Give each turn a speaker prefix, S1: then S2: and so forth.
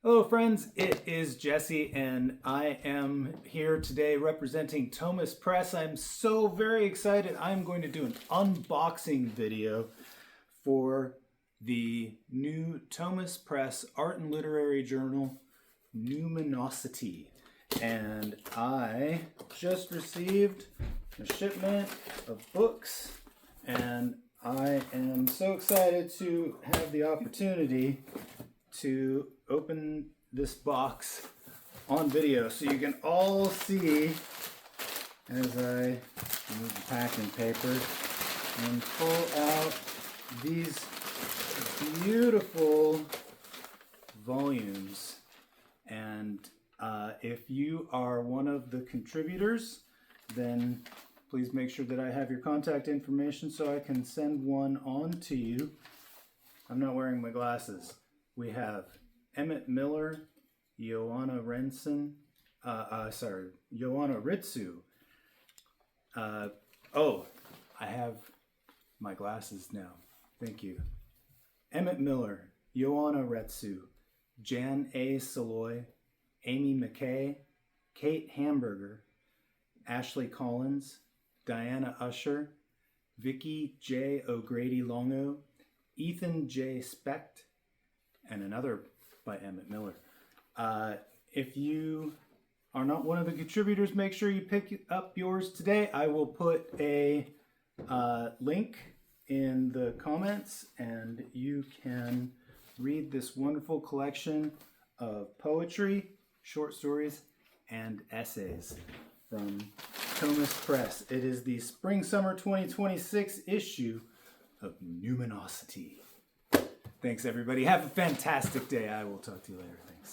S1: Hello friends, it is Jesse and I am here today representing Tomis Press. I'm so very excited. I'm going to do an unboxing video for the new Tomis Press art and literary journal, Numinosity. And I just received a shipment of books and I am so excited to have the opportunity to open this box on video so you can all see as I move the packing paper and pull out these beautiful volumes. And if you are one of the contributors, then please make sure that I have your contact information so I can send one on to you. I'm not wearing my glasses. We have Emmett Miller, Joanna Ritsu. I have my glasses now. Thank you. Emmett Miller, Joanna Ritsu, Jan A. Saloy, Amy McKay, Kate Hamburger, Ashley Collins, Diana Usher, Vicky J. O'Grady Longo, Ethan J. Specht, and another by Emmett Miller. If you are not one of the contributors, make sure you pick up yours today. I will put a link in the comments and you can read this wonderful collection of poetry, short stories, and essays from Tomis Press. It is the Spring-Summer 2026 issue of Numinosity. Thanks, everybody. Have a fantastic day. I will talk to you later. Thanks.